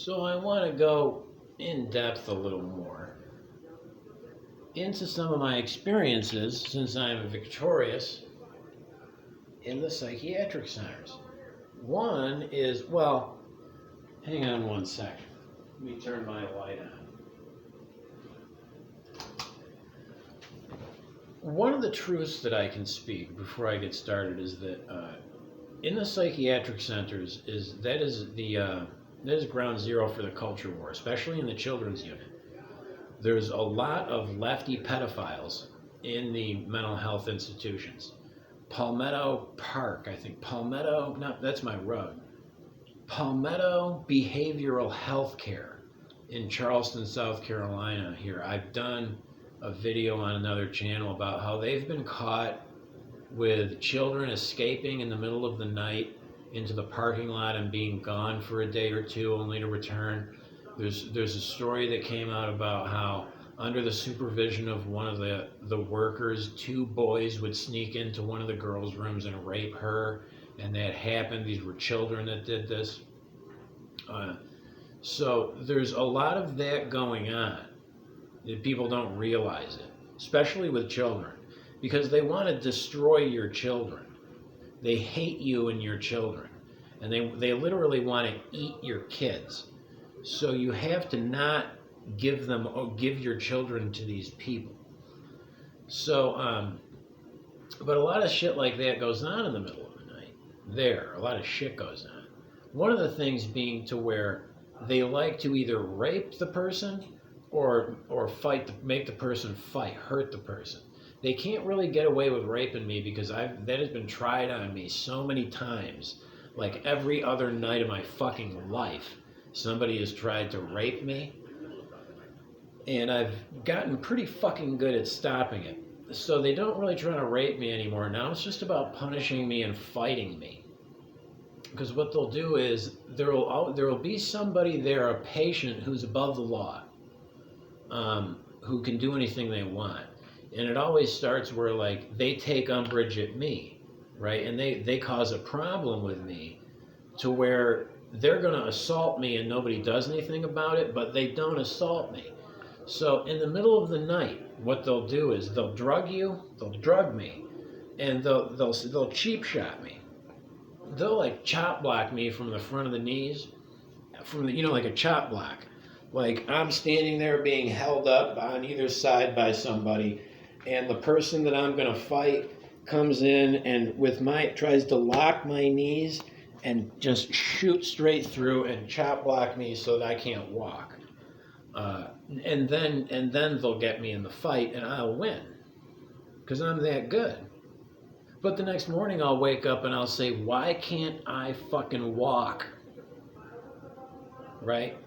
So I want to go in depth a little more into some of my experiences since I'm victorious in the psychiatric centers. One is, well, hang on one second. Let me turn my light on. One of the truths that I can speak before I get started is that in the psychiatric centers that is ground zero for the culture war, especially in the children's unit. There's a lot of lefty pedophiles in the mental health institutions. Palmetto Park, I think. Palmetto, no, that's my road. Palmetto Behavioral Health Care in Charleston, South Carolina here. I've done a video on another channel about how they've been caught with children escaping in the middle of the night into the parking lot and being gone for a day or two only to return. There's a story that came out about how under the supervision of one of the workers, two boys would sneak into one of the girls' rooms and rape her, and that happened. These were children that did this. So there's a lot of that going on. People don't realize it, especially with children, because they want to destroy your children. They hate you and your children, and they literally want to eat your kids. So you have to not give your children to these people. So, but a lot of shit like that goes on in the middle of the night. A lot of shit goes on. One of the things being to where they like to either rape the person or make the person fight, hurt the person. They can't really get away with raping me because that has been tried on me so many times. Like every other night of my fucking life, somebody has tried to rape me. And I've gotten pretty fucking good at stopping it. So they don't really try to rape me anymore. Now it's just about punishing me and fighting me. Because what they'll do is there will be somebody there, a patient who's above the law, who can do anything they want. And it always starts where like they take umbrage at me, right? And they cause a problem with me to where they're going to assault me and nobody does anything about it, but they don't assault me. So in the middle of the night, what they'll do is they'll drug me, and they'll cheap shot me. They'll like chop block me from the front of the knees, like a chop block. Like I'm standing there being held up on either side by somebody, and the person that I'm gonna fight comes in and tries to lock my knees and just shoot straight through and chop block me so that I can't walk. And then they'll get me in the fight and I'll win because I'm that good. But the next morning I'll wake up and I'll say, why can't I fucking walk? Right?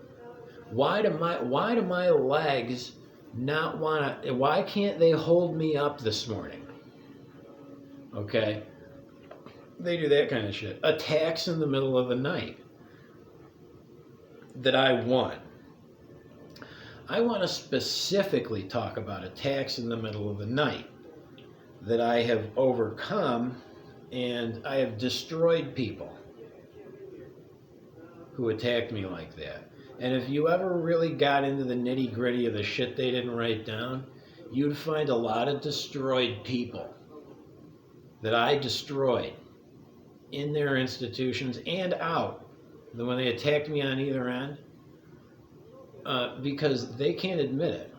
Why do my legs not want to, why can't they hold me up this morning? Okay? They do that kind of shit. Attacks in the middle of the night that I won. I want to specifically talk about attacks in the middle of the night that I have overcome, and I have destroyed people who attacked me like that. And if you ever really got into the nitty-gritty of the shit they didn't write down, you'd find a lot of destroyed people that I destroyed in their institutions and out when they attacked me on either end. Because they can't admit it.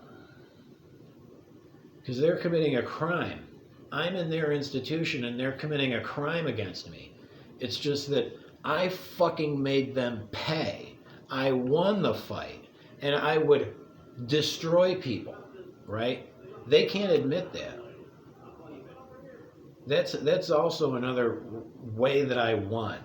Because they're committing a crime. I'm in their institution and they're committing a crime against me. It's just that I fucking made them pay. I won the fight. And I would destroy people, right? They can't admit that. That's also another way that I won.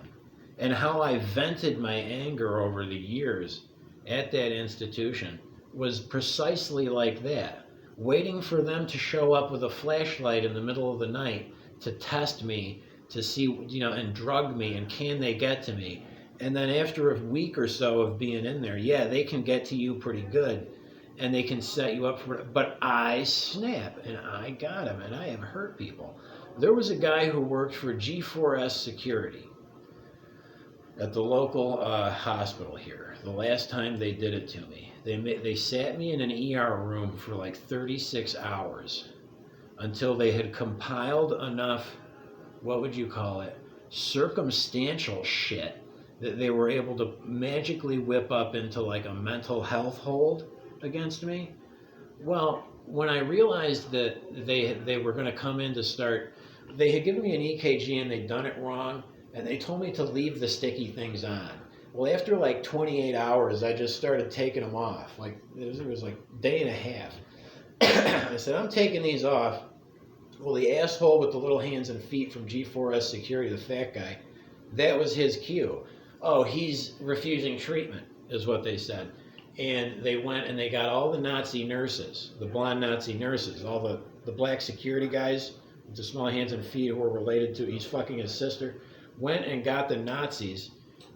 And how I vented my anger over the years at that institution was precisely like that, waiting for them to show up with a flashlight in the middle of the night to test me, to see, and drug me, and can they get to me? And then after a week or so of being in there, yeah, they can get to you pretty good, and they can set you up for it. But I snap, and I got him, and I have hurt people. There was a guy who worked for G4S Security. at the local hospital here. The last time they did it to me, they sat me in an ER room for like 36 hours until they had compiled enough, what would you call it, circumstantial shit that they were able to magically whip up into like a mental health hold against me. Well, when I realized that they were going to come in to start, they had given me an EKG and they'd done it wrong, and they told me to leave the sticky things on. Well, after like 28 hours, I just started taking them off. Like it was like a day and a half. I said, I'm taking these off. Well, the asshole with the little hands and feet from G4S Security, the fat guy, that was his cue. Oh, he's refusing treatment, is what they said. And they went and they got all the Nazi nurses, the blonde Nazi nurses, all the black security guys with the small hands and feet who were related to, he's fucking his sister, went and got the Nazis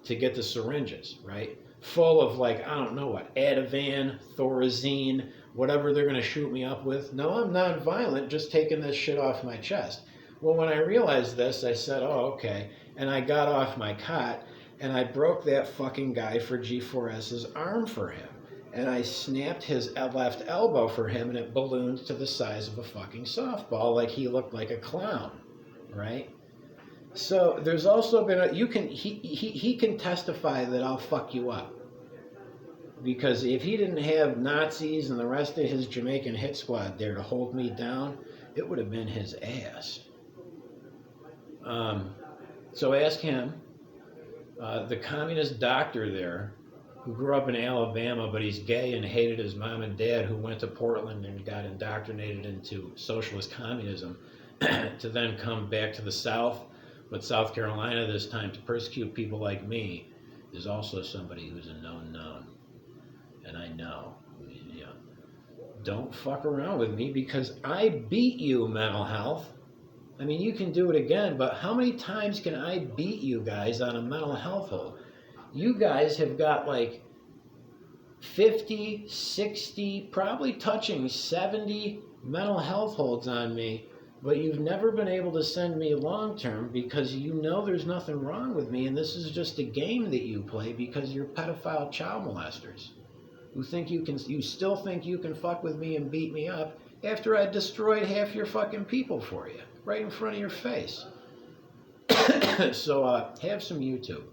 to get the syringes, right? Full of like, I don't know what, Ativan, Thorazine, whatever they're going to shoot me up with. No, I'm non-violent, just taking this shit off my chest. Well, when I realized this, I said, oh, okay. And I got off my cot and I broke that fucking guy for G4S's arm for him. And I snapped his left elbow for him and it ballooned to the size of a fucking softball, like he looked like a clown, right? So there's also been he can testify that I'll fuck you up. Because if he didn't have Nazis and the rest of his Jamaican hit squad there to hold me down, it would have been his ass. So ask him, the communist doctor there, who grew up in Alabama, but he's gay and hated his mom and dad, who went to Portland and got indoctrinated into socialist communism, to then come back to the South, but South Carolina this time, to persecute people like me, is also somebody who's a known. And I know, you know, don't fuck around with me because I beat you, mental health. I mean, you can do it again, but how many times can I beat you guys on a mental health hold? You guys have got like 50, 60, probably touching 70 mental health holds on me, but you've never been able to send me long-term because you know there's nothing wrong with me, and this is just a game that you play because you're pedophile child molesters who think you still think you can fuck with me and beat me up after I destroyed half your fucking people for you, right in front of your face. So have some YouTube.